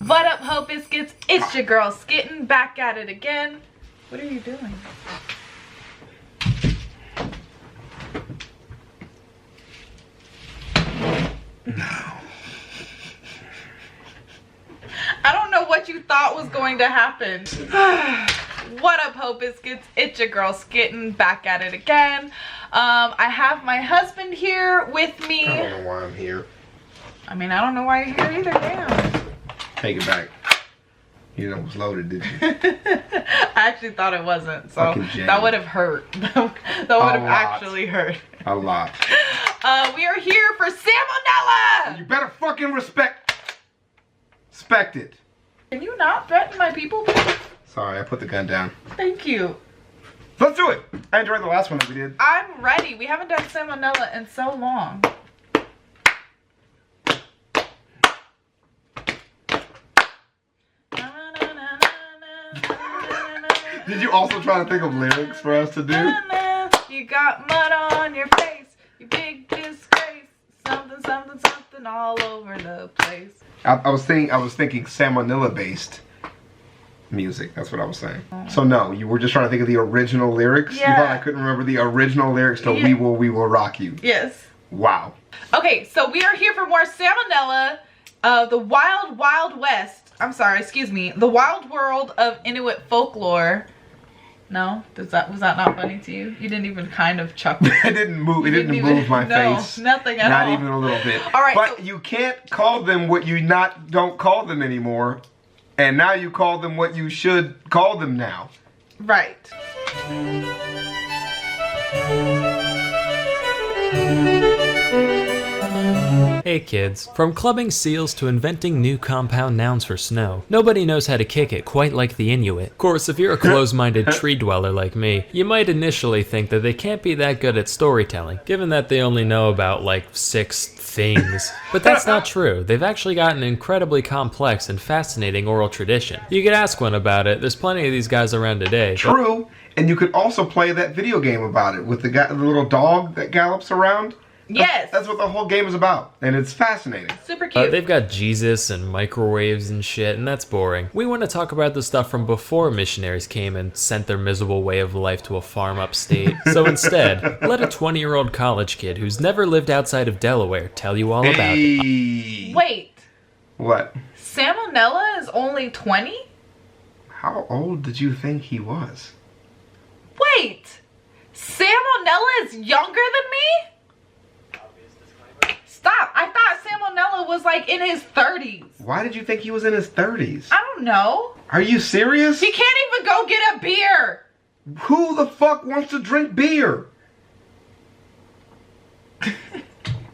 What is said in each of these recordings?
What up, Hope Biscuits? It's your girl Skitten, back at it again. What are you doing? No. I don't know what you thought was going to happen. What up, Hope Biscuits? It's your girl Skitten, back at it again. I have my husband here with me. I don't know why I'm here. I mean, I don't know why you're here either. Damn. Take it back. You know it was loaded, did you? I actually thought it wasn't, so that would have hurt. that would have actually hurt. A lot. We are here for Salmonella! You better fucking respect it. Can you not threaten my people, please? Sorry, I put the gun down. Thank you. Let's do it. I enjoyed the last one that we did. I'm ready. We haven't done Salmonella in so long. Did you also try to think of lyrics for us to do? You got mud on your face, you big disgrace. Something, something, something all over the place. I was thinking Salmonella based music. That's what I was saying. So no, you were just trying to think of the original lyrics? Yeah. You thought I couldn't remember the original lyrics to We Will Rock You? Yes. Wow. Okay, so we are here for more Salmonella, the Wild Wild West. I'm sorry, excuse me. The Wild World of Inuit Folklore. No? Was that not funny to you? You didn't even kind of chuckle. It didn't move. It didn't move my face. Nothing at all. Not even a little bit. All right. But you can't call them what you don't call them anymore. And now you call them what you should call them now. Right. Hey kids, from clubbing seals to inventing new compound nouns for snow, nobody knows how to kick it quite like the Inuit. Of course, if you're a close-minded tree dweller like me, you might initially think that they can't be that good at storytelling, given that they only know about like 6 things. But that's not true. They've actually got an incredibly complex and fascinating oral tradition. You could ask one about it, there's plenty of these guys around today. True, and you could also play that video game about it with the little dog that gallops around. Yes. That's what the whole game is about, and it's fascinating. Super cute. They've got Jesus and microwaves and shit, and that's boring. We want to talk about the stuff from before missionaries came and sent their miserable way of life to a farm upstate. So instead, let a 20-year-old college kid who's never lived outside of Delaware tell you all about it. Wait. What? Salmonella is only 20? How old did you think he was? Wait. Salmonella is younger than me? Stop. I thought Salmonella was like in his 30s. Why did you think he was in his 30s? I don't know. Are you serious? He can't even go get a beer. Who the fuck wants to drink beer?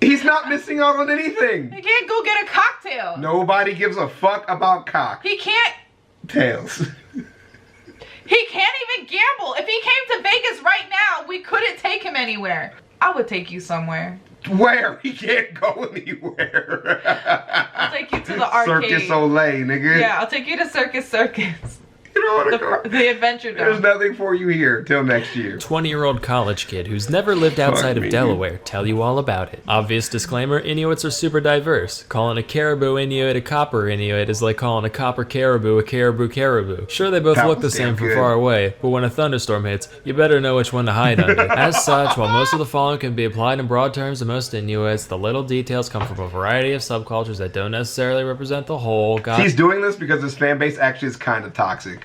He's not missing out on anything. He can't go get a cocktail. Nobody gives a fuck about cock. He can't. Tails. He can't even gamble. If he came to Vegas right now, we couldn't take him anywhere. I would take you somewhere. Where? He can't go anywhere. I'll take you to the arcade. Circus Olay, nigga. Yeah, I'll take you to Circus. You don't want to go. The Adventure Dome. There's nothing for you here till next year. 20-year-old college kid who's never lived outside of Delaware tell you all about it. Obvious disclaimer, Inuits are super diverse. Calling a caribou Inuit a copper Inuit is like calling a copper caribou a caribou caribou. Sure, they both look the same from far away, but when a thunderstorm hits, you better know which one to hide under. As such, while most of the following can be applied in broad terms to most Inuits, the little details come from a variety of subcultures that don't necessarily represent the whole. He's doing this because his fan base actually is kind of toxic.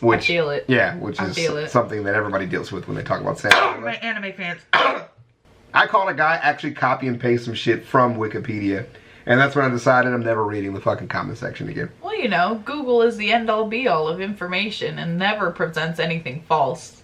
I feel it. Yeah, which is something that everybody deals with when they talk about Salmonella. My anime fans. I called a guy actually copy and paste some shit from Wikipedia, and that's when I decided I'm never reading the fucking comment section again. Well, you know, Google is the end-all be-all of information and never presents anything false.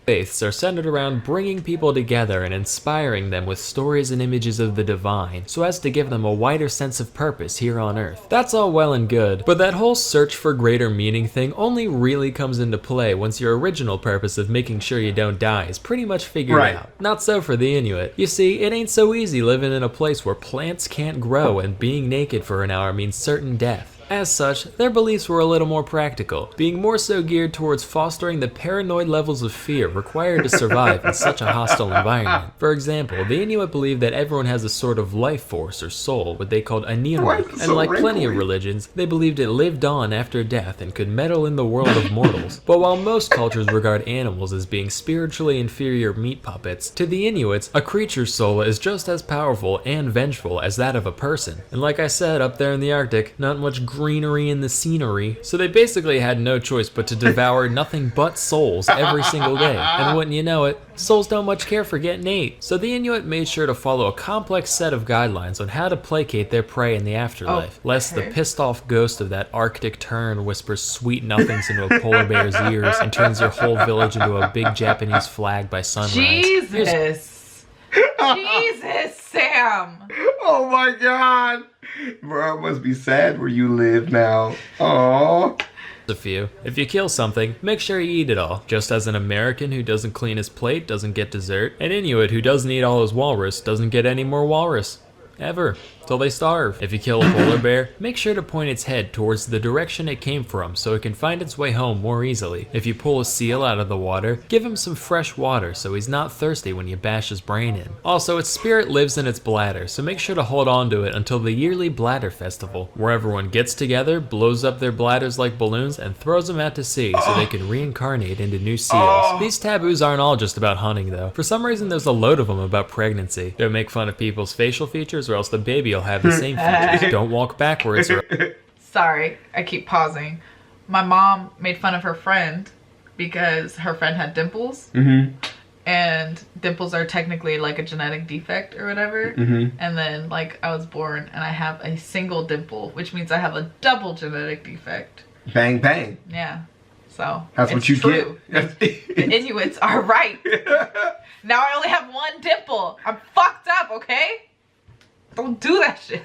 Faiths are centered around bringing people together and inspiring them with stories and images of the divine, so as to give them a wider sense of purpose here on Earth. That's all well and good, but that whole search for greater meaning thing only really comes into play once your original purpose of making sure you don't die is pretty much figured out. Not so for the Inuit. You see, it ain't so easy living in a place where plants can't grow and being naked for an hour means certain death. As such, their beliefs were a little more practical, being more so geared towards fostering the paranoid levels of fear required to survive in such a hostile environment. For example, the Inuit believed that everyone has a sort of life force or soul, what they called a nella, and like plenty of religions, they believed it lived on after death and could meddle in the world of mortals. But while most cultures regard animals as being spiritually inferior meat puppets, to the Inuits, a creature's soul is just as powerful and vengeful as that of a person. And like I said, up there in the Arctic, not much greenery in the scenery, so they basically had no choice but to devour nothing but souls every single day. And wouldn't you know it, souls don't much care for getting ate. So the Inuit made sure to follow a complex set of guidelines on how to placate their prey in the afterlife, lest the pissed off ghost of that Arctic tern whispers sweet nothings into a polar bear's ears and turns your whole village into a big Japanese flag by sunrise. Jesus, Sam. Oh my God. Bro, it must be sad where you live now. Aww. A few. If you kill something, make sure you eat it all. Just as an American who doesn't clean his plate doesn't get dessert, an Inuit who doesn't eat all his walrus doesn't get any more walrus. Ever. Till they starve. If you kill a polar bear, make sure to point its head towards the direction it came from so it can find its way home more easily. If you pull a seal out of the water, give him some fresh water so he's not thirsty when you bash his brain in. Also, its spirit lives in its bladder, so make sure to hold on to it until the yearly bladder festival, where everyone gets together, blows up their bladders like balloons, and throws them out to sea so they can reincarnate into new seals. These taboos aren't all just about hunting though. For some reason there's a load of them about pregnancy. Don't make fun of people's facial features or else the baby will have the same features. Don't walk backwards. Sorry, I keep pausing. My mom made fun of her friend because her friend had dimples. And dimples are technically like a genetic defect or whatever. And then like I was born and I have a single dimple, which means I have a double genetic defect. Bang, bang. Yeah. So that's what you true. get. The Inuits are right. Now I only have one dimple. I'm fucked up, okay? Don't do that shit.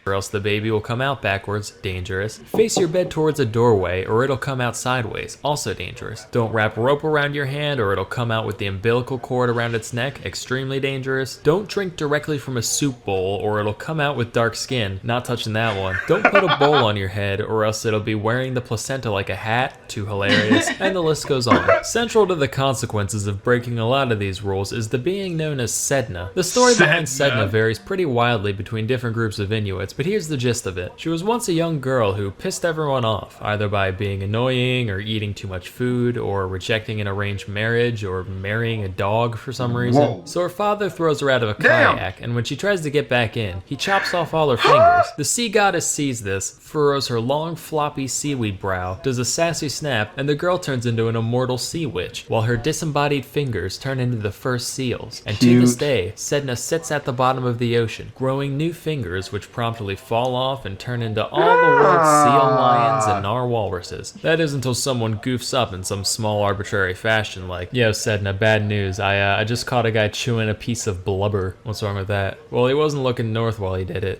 Or else the baby will come out backwards, dangerous. Face your bed towards a doorway or it'll come out sideways, also dangerous. Don't wrap rope around your hand or it'll come out with the umbilical cord around its neck, extremely dangerous. Don't drink directly from a soup bowl or it'll come out with dark skin, not touching that one. Don't put a bowl on your head or else it'll be wearing the placenta like a hat, too hilarious, and the list goes on. Central to the consequences of breaking a lot of these rules is the being known as Sedna. The story behind Sedna varies pretty wildly between different groups of Inuits, but here's the gist of it. She was once a young girl who pissed everyone off, either by being annoying or eating too much food or rejecting an arranged marriage or marrying a dog for some reason. Whoa. So her father throws her out of a kayak, and when she tries to get back in, he chops off all her fingers. The sea goddess sees this, furrows her long floppy seaweed brow, does a sassy snap, and the girl turns into an immortal sea witch, while her disembodied fingers turn into the first seals. And to this day, Sedna sits at the bottom of the ocean, growing new fingers which promptly fall off and turn into all the world's seal lions and nar walruses. That is until someone goofs up in some small arbitrary fashion like, "Yo Sedna, bad news, I just caught a guy chewing a piece of blubber." What's wrong with that? Well, he wasn't looking north while he did it.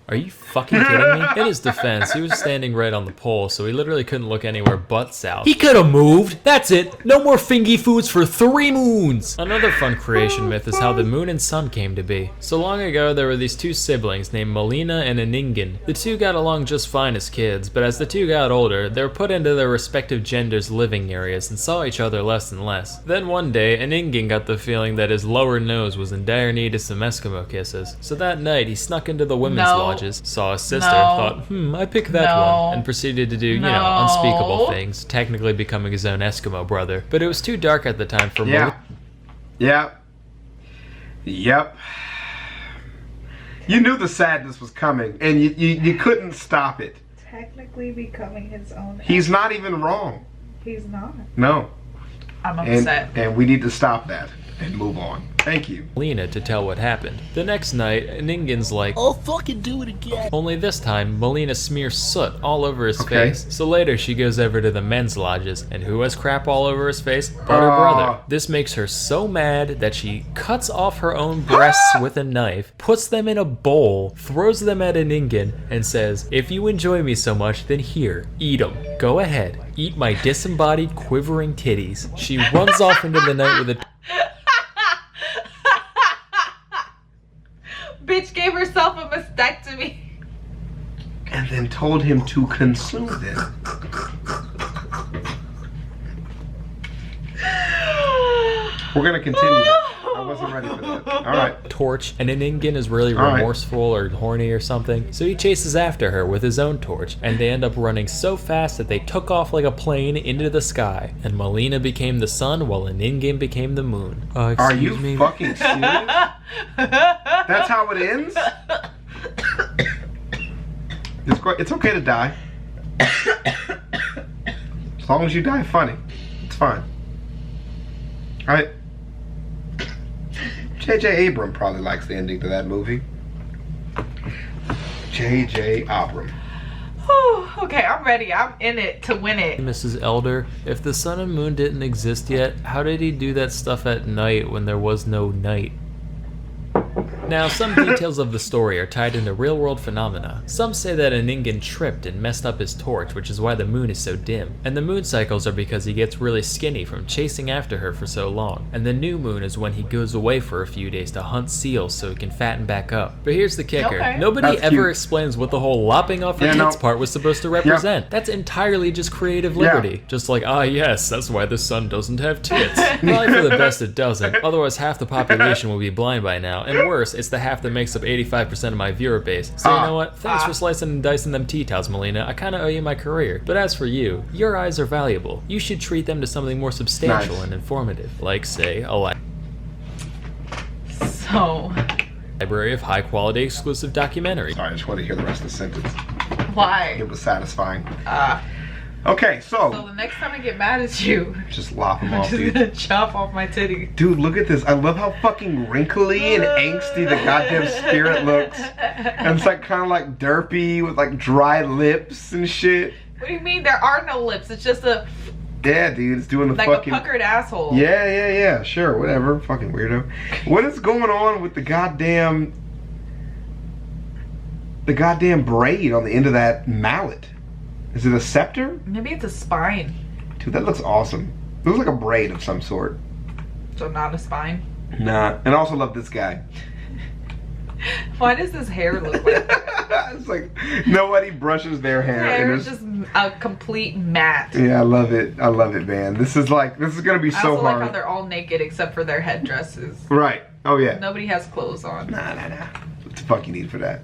Are you fucking kidding me? In his defense, he was standing right on the pole, so he literally couldn't look anywhere but south. He could have moved! That's it! No more fingy foods for 3 moons! Another fun creation myth is how the moon and sun came to be. So long ago, there were these 2 siblings named Melina and Iningin. The 2 got along just fine as kids, but as the 2 got older, they were put into their respective genders' living areas and saw each other less and less. Then one day, Iningin got the feeling that his lower nose was in dire need of some Eskimo kisses. So that night, he snuck into the women's lodges, saw his sister, thought, I pick that one, and proceeded to do, you know, unspeakable things, technically becoming his own Eskimo brother. But it was too dark at the time for Yep. You knew the sadness was coming, and you couldn't stop it. Technically becoming his own. He's not even wrong. He's not. No. I'm upset. And we need to stop that and move on. Thank you. Melina to tell what happened. The next night, Ningin's like, "I'll fucking do it again." Only this time, Melina smears soot all over his face. So later, she goes over to the men's lodges, and who has crap all over his face? But her brother. This makes her so mad that she cuts off her own breasts with a knife, puts them in a bowl, throws them at Ningin, and says, "If you enjoy me so much, then here, eat them. Go ahead, eat my disembodied, quivering titties." She runs off into the night with a Bitch gave herself a mastectomy. and then told him to consume them. We're gonna continue. I wasn't ready for that. All right. Torch, and Iningin is really All right. remorseful or horny or something, so he chases after her with his own torch, and they end up running so fast that they took off like a plane into the sky, and Melina became the sun while Iningin became the moon. Are you fucking serious? That's how it ends? It's okay to die. As long as you die funny, it's fine. All right. J.J. Abrams probably likes the ending to that movie. J.J. Abrams. Okay, I'm ready. I'm in it to win it. Mrs. Elder, if the sun and moon didn't exist yet, how did he do that stuff at night when there was no night? Now, some details of the story are tied into real-world phenomena. Some say that Iningin tripped and messed up his torch, which is why the moon is so dim. And the moon cycles are because he gets really skinny from chasing after her for so long. And the new moon is when he goes away for a few days to hunt seals so he can fatten back up. But here's the kicker. Okay. Nobody That's ever cute. explains what the whole lopping off her tits part was supposed to represent. That's entirely just creative liberty. Just like, yes, that's why the sun doesn't have tits. Probably for the best it doesn't. Otherwise, half the population will be blind by now. And worse, it's the half that makes up 85% of my viewer base. So you know what? Thanks for slicing and dicing them tea towels, Melina. I kinda owe you my career. But as for you, your eyes are valuable. You should treat them to something more substantial and informative. Like, say, a So, library of high-quality exclusive documentaries. Sorry, I just want to hear the rest of the sentence. why? It was satisfying. Okay, So the next time I get mad at you, just lop them I'm off, just dude. gonna chop off my titty. Dude, look at this. I love how fucking wrinkly and angsty the goddamn spirit looks. And it's like kind of like derpy with like dry lips and shit. What do you mean? There are no lips. It's just a Yeah, dude, it's doing the like fucking... a puckered asshole. Yeah, sure, whatever. Fucking weirdo. What is going on with the goddamn braid on the end of that mallet? Is it a scepter? Maybe it's a spine. Dude, that looks awesome. It looks like a braid of some sort. So not a spine. Nah. And I also love this guy. Why does his hair look like that? It's like nobody brushes their hair. Hair and is it's- just a complete mat. Yeah, I love it. I love it, man. This is gonna be I so also hard. like how they're all naked except for their headdresses. Right. Oh yeah. Nobody has clothes on. Nah. What the fuck you need for that?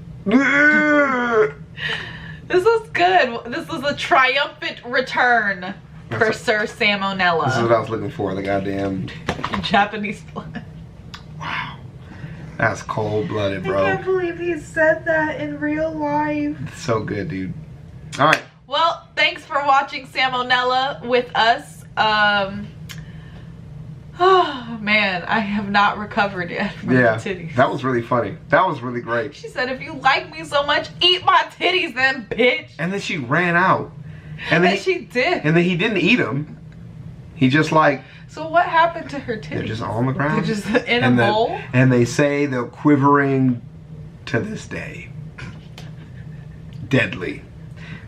This was good. This was a triumphant return for That's Sir Salmonella. This is what I was looking for. The goddamn. Japanese blood. Wow. That's cold-blooded, I bro. can't believe he said that in real life. It's so good, dude. All right. Well, thanks for watching Salmonella with us. Oh man, I have not recovered yet from Yeah. the titties. That was really funny. That was really great. She said, if you like me so much, eat my titties then, bitch. And then she ran out. And And then she did. And then he didn't eat them. He just like So what happened to her titties? they're just on the ground. They're just in a and bowl? And they say they're quivering to this day. Deadly.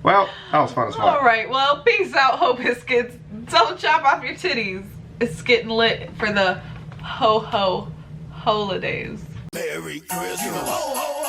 Well, that was fun as fuck. Alright, well, peace out, Hope Biscuits. Don't chop off your titties. It's getting lit for the ho-ho holidays. Merry Christmas. Ho, ho,